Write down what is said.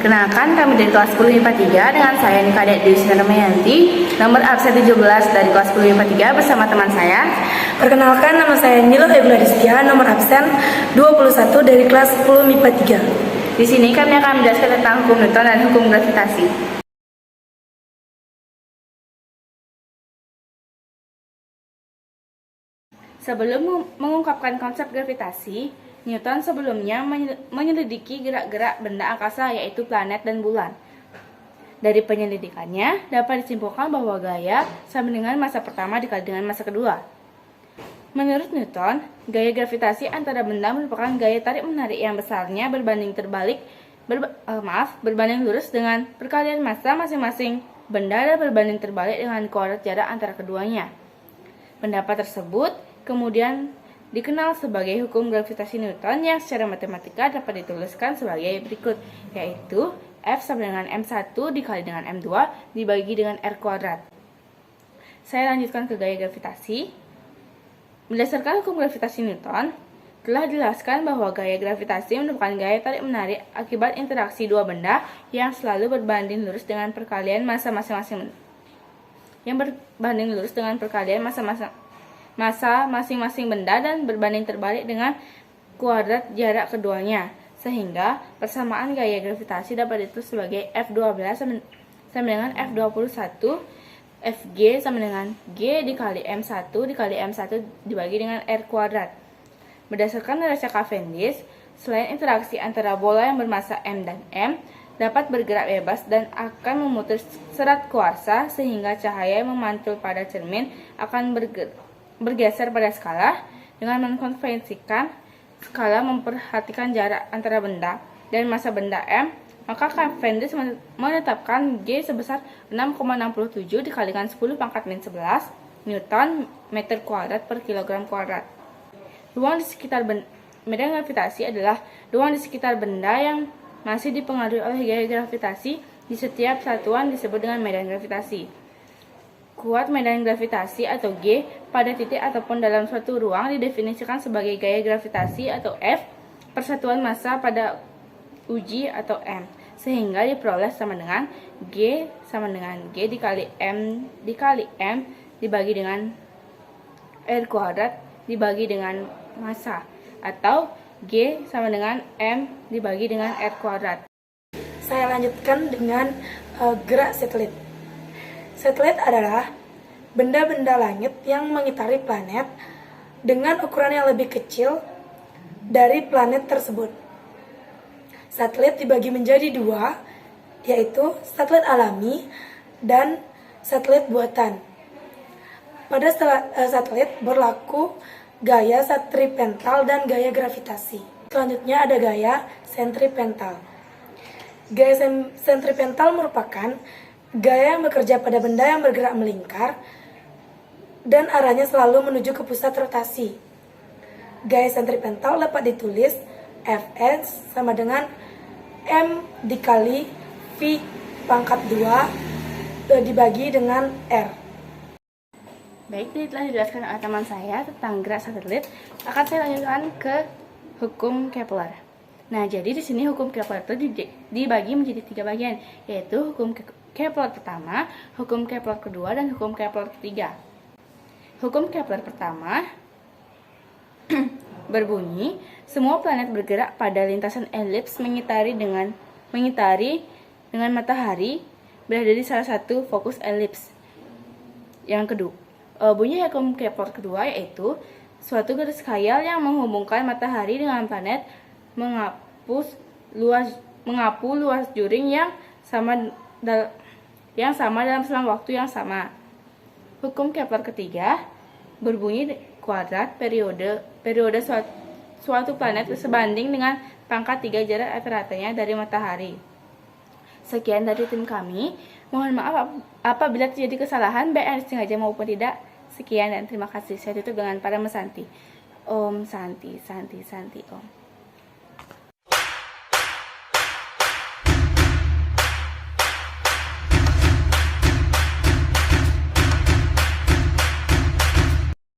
Perkenalkan, kami dari kelas 10 IPA 3 dengan saya Nika Dwi Sinarmayanti, nomor absen 17 dari kelas 10 IPA 3 bersama teman saya. Perkenalkan, nama saya Nilo Ebladistia, nomor absen 21 dari kelas 10 MIPA 3. Di sini kami akan menjelaskan tentang hukum Newton dan hukum gravitasi. Sebelum mengungkapkan konsep gravitasi, Newton sebelumnya menyelidiki gerak-gerak benda angkasa yaitu planet dan bulan. Dari penyelidikannya, dapat disimpulkan bahwa gaya sama dengan massa pertama dikali dengan massa kedua. Menurut Newton, gaya gravitasi antara benda merupakan gaya tarik-menarik yang besarnya berbanding lurus dengan perkalian massa masing-masing benda dan berbanding terbalik dengan kuadrat jarak antara keduanya. Pendapat tersebut kemudian dikenal sebagai hukum gravitasi Newton yang secara matematika dapat dituliskan sebagai berikut, yaitu F sama dengan M1 dikali dengan M2 dibagi dengan R kuadrat. Saya lanjutkan ke gaya gravitasi. Berdasarkan hukum gravitasi Newton, telah dijelaskan bahwa gaya gravitasi merupakan gaya tarik-menarik akibat interaksi dua benda yang selalu berbanding lurus dengan perkalian massa masing-masing benda dan berbanding terbalik dengan kuadrat jarak keduanya, sehingga persamaan gaya gravitasi dapat ditulis sebagai F12 sama dengan F21, Fg sama dengan G dikali M1 dikali M1 dibagi dengan R kuadrat. Berdasarkan neraca Cavendish, selain interaksi antara bola yang bermassa M dan M dapat bergerak bebas dan akan memutus serat kuarsa sehingga cahaya yang memantul pada cermin akan bergeser pada skala. Dengan mengkonvensikan skala memperhatikan jarak antara benda dan massa benda M, maka Cavendish menetapkan G sebesar 6,67 dikalikan 10 pangkat min 11 Newton meter kuadrat per kilogram kuadrat. Ruang di sekitar medan gravitasi adalah ruang di sekitar benda yang masih dipengaruhi oleh gaya gravitasi. Di setiap satuan disebut dengan medan gravitasi. Kuat medan gravitasi atau G pada titik ataupun dalam suatu ruang didefinisikan sebagai gaya gravitasi atau F persatuan massa pada uji atau M, sehingga diperoleh sama dengan G dikali M dibagi dengan R kuadrat dibagi dengan massa, atau G sama dengan M dibagi dengan R kuadrat. Saya lanjutkan dengan gerak satelit. Satelit adalah benda-benda langit yang mengitari planet dengan ukuran yang lebih kecil dari planet tersebut. Satelit dibagi menjadi dua, yaitu satelit alami dan satelit buatan. Pada satelit berlaku gaya sentripetal dan gaya gravitasi. Selanjutnya ada gaya sentripetal. Gaya sentripetal merupakan gaya yang bekerja pada benda yang bergerak melingkar dan arahnya selalu menuju ke pusat rotasi. Gaya sentripetal dapat ditulis Fs sama dengan M dikali V pangkat 2 dibagi dengan R. Baik, ini telah dijelaskan oleh teman saya tentang gerak satelit. Akan saya lanjutkan ke hukum Kepler. Nah, jadi di sini hukum Kepler itu dibagi menjadi 3 bagian, yaitu hukum Kepler pertama, hukum Kepler kedua, dan hukum Kepler ketiga. Hukum Kepler pertama berbunyi, semua planet bergerak pada lintasan elips mengitari dengan matahari berada di salah satu fokus elips. Yang kedua, bunyi hukum Kepler kedua yaitu suatu garis khayal yang menghubungkan matahari dengan planet mengapu luas juring yang sama dalam selang waktu yang sama. Hukum Kepler ketiga berbunyi kuadrat periode suatu planet sebanding dengan pangkat 3 jarak rata-ratanya dari matahari. Sekian dari tim kami. Mohon maaf apabila terjadi kesalahan baik yang sengaja maupun tidak. Sekian dan terima kasih. Saya tutup dengan para mesanti. Om Santi Santi Santi Om.